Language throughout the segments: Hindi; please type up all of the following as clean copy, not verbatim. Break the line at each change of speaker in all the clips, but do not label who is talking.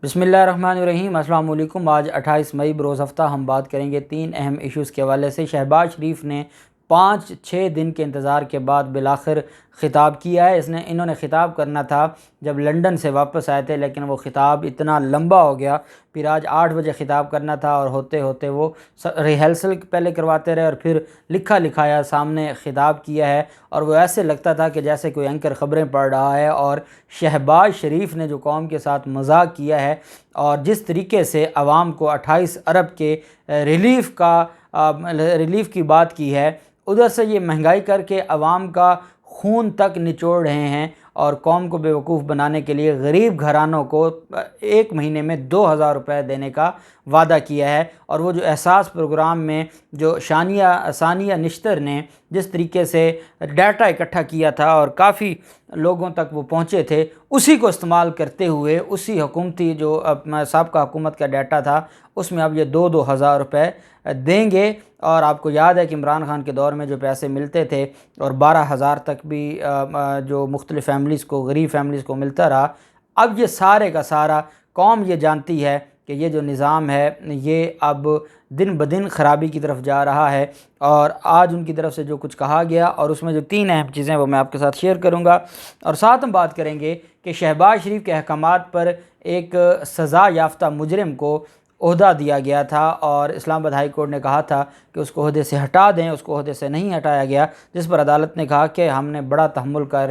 बिस्मिल्लाहिर्रहमानिर्रहीम। अस्सलाम वालेकुम। आज 28 मई बरोज़ हफ़्ता हम बात करेंगे 3 अहम इश्यूज़ के हवाले से। शहबाज शरीफ ने 5-6 दिन के इंतज़ार के बाद बिलाखिर ख़िताब किया है। इन्होंने ख़िताब करना था जब लंदन से वापस आए थे, लेकिन वो ख़िताब इतना लंबा हो गया। फिर आज 8 बजे ख़िताब करना था और होते होते वो रिहर्सल पहले करवाते रहे और फिर लिखा लिखाया सामने ख़िताब किया है। और वो ऐसे लगता था कि जैसे कोई एंकर ख़बरें पढ़ रहा है। और शहबाज शरीफ ने जो कौम के साथ मजाक किया है और जिस तरीके से आवाम को 28 अरब के रिलीफ़ की बात की है, उधर से ये महंगाई करके आवाम का खून तक निचोड़ रहे हैं और कौम को बेवकूफ़ बनाने के लिए गरीब घरानों को 1 महीने में 2000 रुपये देने का वादा किया है। और वो जो एहसास प्रोग्राम में जो सानिया निश्तर ने जिस तरीके से डाटा इकट्ठा किया था और काफ़ी लोगों तक वो पहुँचे थे, उसी को इस्तेमाल करते हुए उसी हुकूमती जो साबका हुकूमत का डाटा था उसमें अब ये 2-2 हज़ार रुपये देंगे। और आपको याद है कि इमरान खान के दौर में जो पैसे मिलते थे और 12,000 तक भी जो मुख्तलिफ़ फैमिलीज़ को, गरीब फैमिलीज़ को मिलता रहा। अब ये सारे का सारा कौम ये जानती है कि ये जो निज़ाम है ये अब दिन ब दिन ख़राबी की तरफ जा रहा है। और आज उनकी तरफ से जो कुछ कहा गया और उसमें जो 3 अहम चीज़ें वो मैं आपके साथ शेयर करूँगा। और साथ हम बात करेंगे कि शहबाज शरीफ के अहकामात पर एक सज़ा याफ्ता मुजरिम को ओहदा दिया गया था और इस्लामाबाद हाई कोर्ट ने कहा था कि उसको ओहदे से हटा दें। उसको ओहदे से नहीं हटाया गया, जिस पर अदालत ने कहा कि हमने बड़ा तहम्मुल कर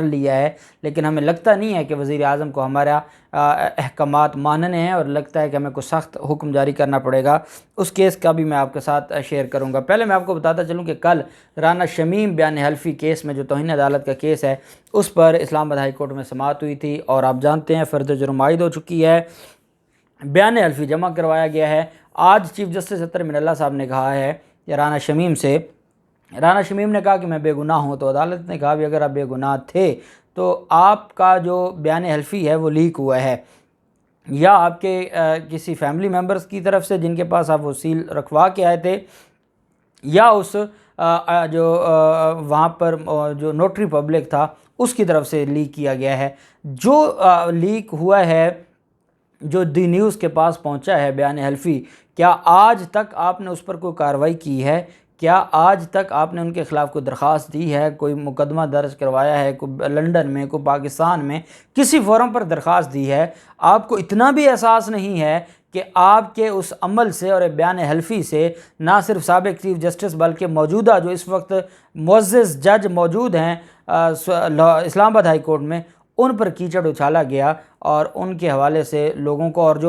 लिया है, लेकिन हमें लगता नहीं है कि वज़ीर आज़म को हमारा अहकामात मानने हैं और लगता है कि हमें कुछ सख्त हुक्म जारी करना पड़ेगा। उस केस का भी मैं आपके साथ शेयर करूँगा। पहले मैं आपको बताता चलूँ कि कल राना शमीम बयान हल्फी केस में जो तौहीन अदालत का केस है उस पर इस्लामाबाद हाई कोर्ट में समाअत हुई थी और आप जानते हैं फ़र्द जुर्म आयद हो चुकी है, बयान हल्फी जमा करवाया गया है। आज चीफ जस्टिस अतर मिनल्ला साहब ने कहा है कि राना शमीम ने कहा कि मैं बेगुनाह हूँ। तो अदालत ने कहा भी अगर आप बेगुनाह थे तो आपका जो बयान हल्फी है वो लीक हुआ है या आपके किसी फैमिली मेम्बर्स की तरफ से जिनके पास आप वो सील रखवा के आए थे, या उस वहाँ पर जो नोटरी पब्लिक था उसकी तरफ से लीक किया गया है। जो लीक हुआ है, जो दी न्यूज़ के पास पहुंचा है बयान हल्फी, क्या आज तक आपने उस पर कोई कार्रवाई की है? क्या आज तक आपने उनके ख़िलाफ़ कोई दरख्वास्त दी है, कोई मुकदमा दर्ज करवाया है, कोई लंदन में, कोई पाकिस्तान में, किसी फोरम पर दरख्वास्त दी है? आपको इतना भी एहसास नहीं है कि आपके उस अमल से और बयान हल्फी से ना सिर्फ साबिक़ चीफ जस्टिस बल्कि मौजूदा जो इस वक्त मुअज़्ज़ज़ जज मौजूद हैं इस्लामाबाद हाई कोर्ट में, उन पर कीचड़ उछाला गया और उनके हवाले से लोगों को, और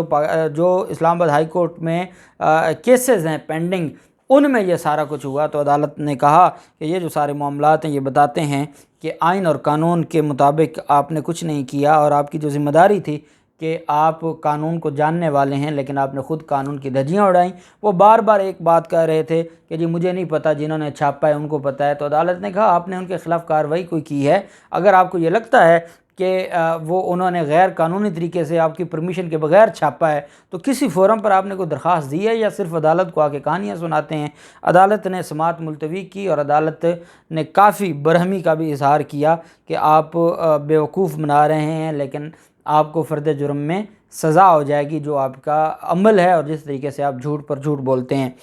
जो इस्लामाबाद हाई कोर्ट में केसेस हैं पेंडिंग, उनमें ये सारा कुछ हुआ। तो अदालत ने कहा कि ये जो सारे मामलात हैं ये बताते हैं कि आइन और कानून के मुताबिक आपने कुछ नहीं किया और आपकी जो ज़िम्मेदारी थी कि आप कानून को जानने वाले हैं, लेकिन आपने ख़ुद कानून की धज्जियाँ उड़ाई। वो बार बार एक बात कह रहे थे कि जी मुझे नहीं पता, जिन्होंने छापा है उनको पता है। तो अदालत ने कहा आपने उनके ख़िलाफ़ कार्रवाई कोई की है? अगर आपको ये लगता है कि वो उन्होंने गैर कानूनी तरीके से आपकी परमिशन के बगैर छापा है तो किसी फोरम पर आपने कोई दरख्वास्त दी है या सिर्फ अदालत को आके कहानियाँ सुनाते हैं? अदालत ने समाअत मुलतवी की और अदालत ने काफ़ी बरहमी का भी इजहार किया कि आप बेवकूफ़ बना रहे हैं, लेकिन आपको फ़र्द जुर्म में सज़ा हो जाएगी जो आपका अमल है और जिस तरीके से आप झूठ पर झूठ बोलते हैं।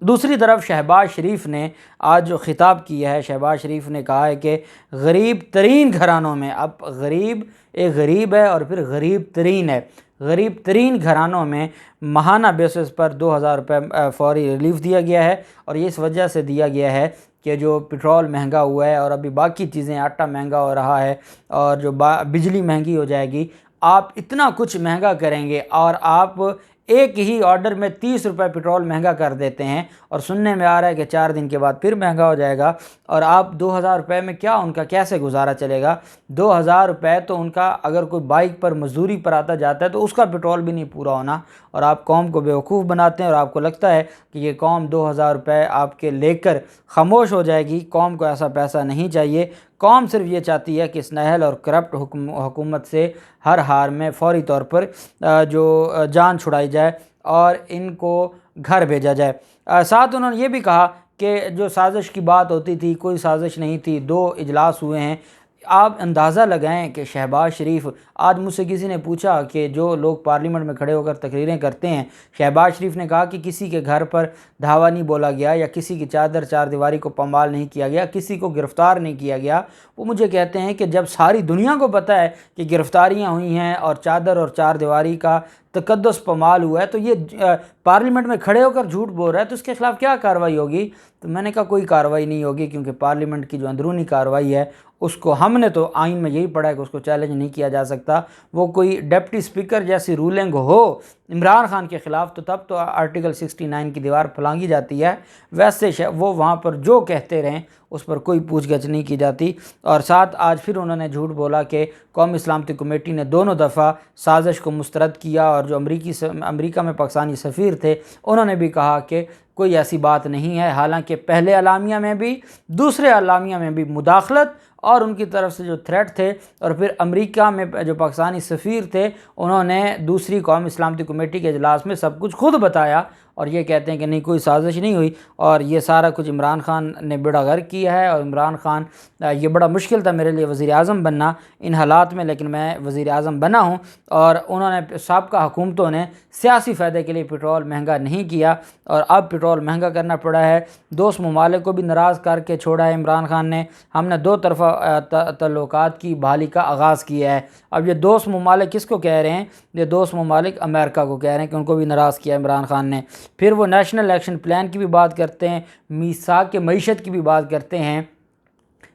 दूसरी तरफ शहबाज शरीफ ने आज जो ख़िताब किया है, शहबाज शरीफ ने कहा है कि गरीब तरीन घरानों में, अब गरीब एक गरीब है और फिर गरीब तरीन है, गरीब तरीन घरानों में माहाना बेसिस पर 2000 रुपये फौरी रिलीफ़ दिया गया है। और ये इस वजह से दिया गया है कि जो पेट्रोल महंगा हुआ है और अभी बाकी चीज़ें, आटा महंगा हो रहा है और जो बिजली महंगी हो जाएगी, आप इतना कुछ महंगा करेंगे और आप एक ही ऑर्डर में 30 रुपये पेट्रोल महंगा कर देते हैं और सुनने में आ रहा है कि 4 दिन के बाद फिर महंगा हो जाएगा। और आप 2000 रुपये में क्या उनका कैसे गुजारा चलेगा? 2000 रुपये तो उनका, अगर कोई बाइक पर मजदूरी पर आता जाता है तो उसका पेट्रोल भी नहीं पूरा होना। और आप कौम को बेवकूफ़ बनाते हैं और आपको लगता है कि ये कौम 2000 रुपये आपके लेकर खामोश हो जाएगी। कौम को ऐसा पैसा नहीं चाहिए। कौम सिर्फ ये चाहती है कि इस नाअहल और करप्ट हुकूमत से हर हाल में फ़ौरी तौर पर जो जान छुड़ाई जाए और इनको घर भेजा जाए। साथ उन्होंने ये भी कहा कि जो साजिश की बात होती थी, कोई साजिश नहीं थी। 2 इजलास हुए हैं, आप अंदाज़ा लगाएं कि शहबाज शरीफ, आज मुझसे किसी ने पूछा कि जो लोग पार्लियामेंट में खड़े होकर तकरीरें करते हैं, शहबाज शरीफ ने कहा कि किसी के घर पर धावा नहीं बोला गया या किसी की चादर चार दीवारी को पमाल नहीं किया गया, किसी को गिरफ़्तार नहीं किया गया। वो मुझे कहते हैं कि जब सारी दुनिया को पता है कि गिरफ़्तारियाँ हुई हैं और चादर और चार दीवारी का तकद्दुस पमाल हुआ है, तो ये पार्लियामेंट में खड़े होकर झूठ बोल रहा है, तो इसके खिलाफ़ क्या कार्रवाई होगी? तो मैंने कहा कोई कार्रवाई नहीं होगी, क्योंकि पार्लियामेंट की जो अंदरूनी कार्रवाई है उसको हमने तो आइन में यही पढ़ा है कि उसको चैलेंज नहीं किया जा सकता। वो कोई डिप्टी स्पीकर जैसी रूलिंग हो इमरान खान के ख़िलाफ़, तो तब तो आर्टिकल 69 की दीवार फलांगी जाती है। वैसे वो वहाँ पर जो कहते रहें उस पर कोई पूछगछ नहीं की जाती। और साथ आज फिर उन्होंने झूठ बोला कि कौमी सलामती कमेटी ने दोनों दफ़ा साजिश को मुस्तरद किया, और जो अमरीका में पाकिस्तानी सफ़ीर थे उन्होंने भी कहा कि कोई ऐसी बात नहीं है। हालांकि पहले अलामिया में भी दूसरे अलामिया में भी मुदाखलत और उनकी तरफ से जो थ्रेट थे, और फिर अमेरिका में जो पाकिस्तानी सफ़ीर थे उन्होंने दूसरी कौमी सलामती कमेटी के इजलास में सब कुछ खुद बताया, और ये कहते हैं कि नहीं कोई साजिश नहीं हुई और ये सारा कुछ इमरान खान ने बेड़ा गर्क किया है। और इमरान खान, ये बड़ा मुश्किल था मेरे लिए वज़ीर आज़म बनना इन हालात में, लेकिन मैं वज़ीर आज़म बना हूँ। और उन्होंने साबका हुकूमतों ने सियासी फ़ायदे के लिए पेट्रोल महंगा नहीं किया, और अब पेट्रोल महंगा करना पड़ा है। दोस्त ममालिक को भी नाराज़ करके छोड़ा है इमरान खान ने। हमने दो तरफ़ा तल्लुकात की बहाली का आगाज़ किया है। अब ये दोस्त ममालिक किसको कह रहे हैं? ये दोस्त ममालिक अमेरिका को कह रहे हैं कि उनको भी नाराज़ किया इमरान खान ने। फिर वो नेशनल एक्शन प्लान की भी बात करते हैं, मीसाक के मईशत की भी बात करते हैं।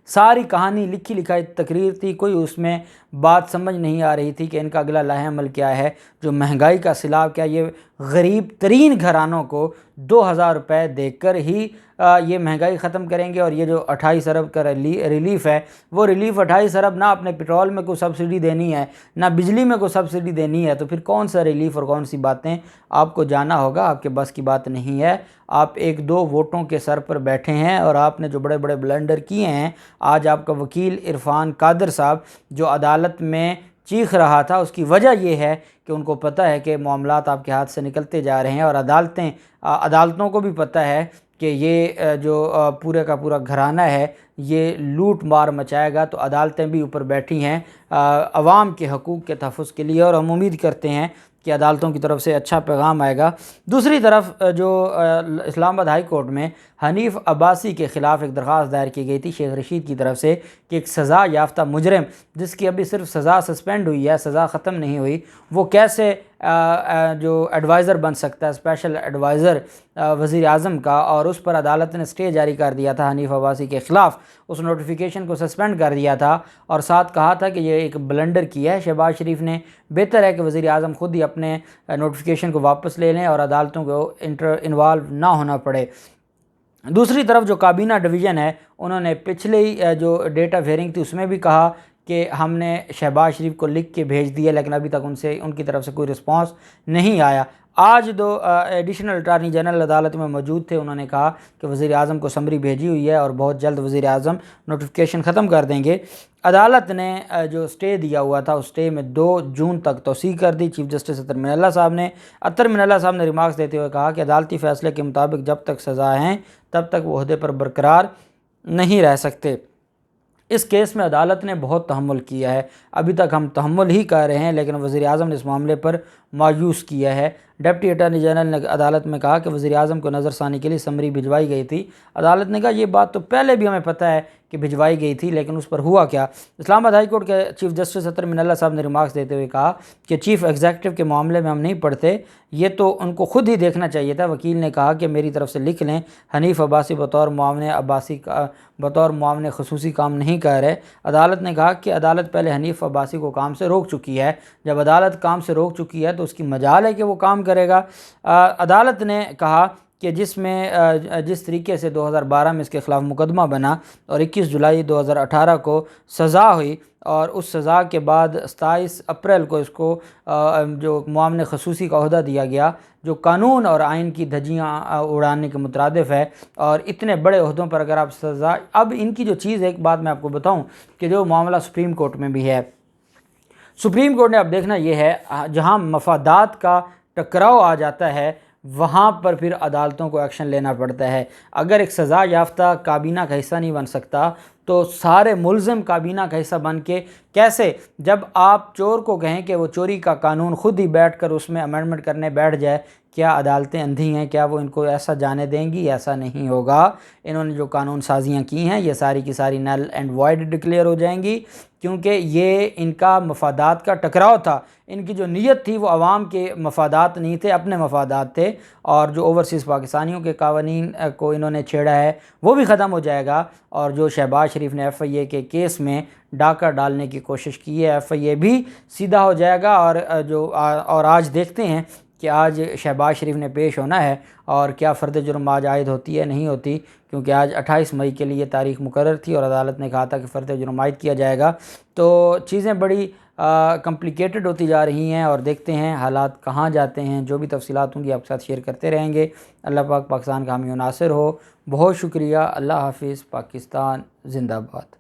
सारी कहानी लिखी लिखाई तकरीर थी, कोई उसमें बात समझ नहीं आ रही थी कि इनका अगला लाहेअमल क्या है। जो महंगाई का सिलाब, क्या ये गरीब तरीन घरानों को 2000 रुपये देकर ही ये महंगाई ख़त्म करेंगे? और ये जो 28 अरब का रिलीफ़ है, वो रिलीफ़ 28 अरब ना अपने पेट्रोल में कोई सब्सिडी देनी है, ना बिजली में कोई सब्सिडी देनी है, तो फिर कौन सा रिलीफ़ और कौन सी बातें? आपको जाना होगा, आपके बस की बात नहीं है। आप एक दो वोटों के सर पर बैठे हैं और आपने जो बड़े बड़े ब्लंडर किए हैं। आज आपका वकील इरफान कादर साहब जो अदालत में चीख रहा था, उसकी वजह यह है कि उनको पता है कि मामलात आपके हाथ से निकलते जा रहे हैं, और अदालतों को भी पता है कि ये जो पूरे का पूरा घराना है ये लूट मार मचाएगा। तो अदालतें भी ऊपर बैठी हैं अवाम के हकूक़ के तहफ़्फ़ुज़ के लिए, और हम उम्मीद करते हैं कि अदालतों की तरफ से अच्छा पैगाम आएगा। दूसरी तरफ जो इस्लामाबाद हाई कोर्ट में हनीफ अब्बासी के ख़िलाफ़ एक दरख्वास्त दायर की गई थी शेख रशीद की तरफ से कि एक सज़ा याफ्ता मुजरिम जिसकी अभी सिर्फ सज़ा सस्पेंड हुई है, सज़ा ख़त्म नहीं हुई, वो कैसे जो एडवाइज़र बन सकता है, स्पेशल एडवाइज़र वज़ीर आज़म का। और उस पर अदालत ने स्टे जारी कर दिया था हनीफ अब्बासी के ख़िलाफ़, उस नोटिफिकेशन को सस्पेंड कर दिया था, और साथ कहा था कि ये एक ब्लंडर किया है शहबाज शरीफ ने। बेहतर है कि वज़ीर आज़म ख़ुद ही अपने नोटिफिकेशन को वापस ले लें और अदालतों को इन्वॉल्व ना होना पड़े। दूसरी तरफ जो काबीना डिवीज़न है, उन्होंने पिछले ही जो डेट ऑफ हियरिंग थी उसमें भी कहा कि हमने शहबाज शरीफ को लिख के भेज दिया, लेकिन अभी तक उनकी तरफ से कोई रिस्पांस नहीं आया। आज दो एडिशनल अटारनी जनरल अदालत में मौजूद थे, उन्होंने कहा कि वज़ीर आज़म को समरी भेजी हुई है और बहुत जल्द वज़ीर आज़म नोटिफिकेशन ख़त्म कर देंगे। अदालत ने जो स्टे दिया हुआ था उस स्टे में 2 जून तक तौसीक़ कर दी। चीफ जस्टिस अतर मिनल्ला साहब ने रिमार्क्स देते हुए कहा कि अदालती फ़ैसले के मुताबिक जब तक सज़ा हैं तब तक वो ओहदे पर बरकरार नहीं रह सकते। इस केस में अदालत ने बहुत तहम्मुल किया है, अभी तक हम तहम्मुल ही कर रहे हैं, लेकिन वज़ीर आज़म ने इस मामले पर मायूस किया है। डिप्टी अटॉर्नी जनरल ने अदालत में कहा कि वज़ीर आज़म को नज़रसानी के लिए समरी भिजवाई गई थी। अदालत ने कहा ये बात तो पहले भी हमें पता है कि भिजवाई गई थी, लेकिन उस पर हुआ क्या? इस्लामाबाद हाई कोर्ट के चीफ जस्टिस अतर मिनल्ला साहब ने रिमार्क्स देते हुए कहा कि चीफ़ एग्जीक्यूटिव के मामले में हम नहीं पढ़ते, ये तो उनको खुद ही देखना चाहिए था। वकील ने कहा कि मेरी तरफ से लिख लें, हनीफ अब्बासी बतौर मुआवने खसूसी काम नहीं कर रहे। अदालत ने कहा कि अदालत पहले हनीफ अब्बासी को काम से रोक चुकी है, जब अदालत काम से रोक चुकी है तो उसकी मजाल है कि वो काम करेगा। अदालत ने कहा कि जिस तरीके से 2012 में इसके ख़िलाफ़ मुकदमा बना और 21 जुलाई 2018 को सज़ा हुई, और उस सज़ा के बाद 27 अप्रैल को इसको जो मुआवने खसूसी का ओहदा दिया गया, जो कानून और आइन की धज्जियाँ उड़ाने के मुतरादिफ़ है। और इतने बड़े ओहदों पर अगर आप सज़ा, अब इनकी जो चीज़, एक बात मैं आपको बताऊँ कि जो मामला सुप्रीम कोर्ट में भी है, सुप्रीम कोर्ट ने अब देखना ये है जहाँ मफादात का टकराव आ जाता है वहाँ पर फिर अदालतों को एक्शन लेना पड़ता है। अगर एक सज़ा याफ्ता काबीना का हिस्सा नहीं बन सकता तो सारे मुलज़िम काबीना का हिस्सा बन के कैसे, जब आप चोर को कहें कि वो चोरी का कानून खुद ही बैठ कर उसमें अमेंडमेंट करने बैठ जाए, क्या अदालतें अंधी हैं? क्या वो इनको ऐसा जाने देंगी? ऐसा नहीं होगा। इन्होंने जो कानून साजियाँ की हैं ये सारी की सारी नल एंड वाइड डिक्लेयर हो जाएंगी, क्योंकि ये इनका मफादात का टकराव था। इनकी जो नीयत थी वो आवाम के मफादात नहीं थे, अपने मफादात थे। और जो ओवरसीज़ पाकिस्तानियों के कानून को इन्होंने छेड़ा है वो भी ख़त्म हो जाएगा। और जो शहबाज शरीफ ने FIA के केस में डाका डालने की कोशिश की है, FIA भी सीधा हो जाएगा। और आज देखते हैं कि आज शहबाज शरीफ ने पेश होना है और क्या फ़र्द जुर्म आज आयद होती है नहीं होती, क्योंकि आज 28 मई के लिए तारीख मुकर्रर थी और अदालत ने कहा था कि फ़र्द जुर्म आयद किया जाएगा। तो चीज़ें बड़ी कॉम्प्लिकेटेड होती जा रही हैं और देखते हैं हालात कहाँ जाते हैं। जो भी तफसीलात होंगी आपके साथ शेयर करते रहेंगे। अल्लाह पाक पाकिस्तान का हामी नासिर हो। बहुत शुक्रिया। अल्लाह हाफिज़। पाकिस्तान जिंदाबाद।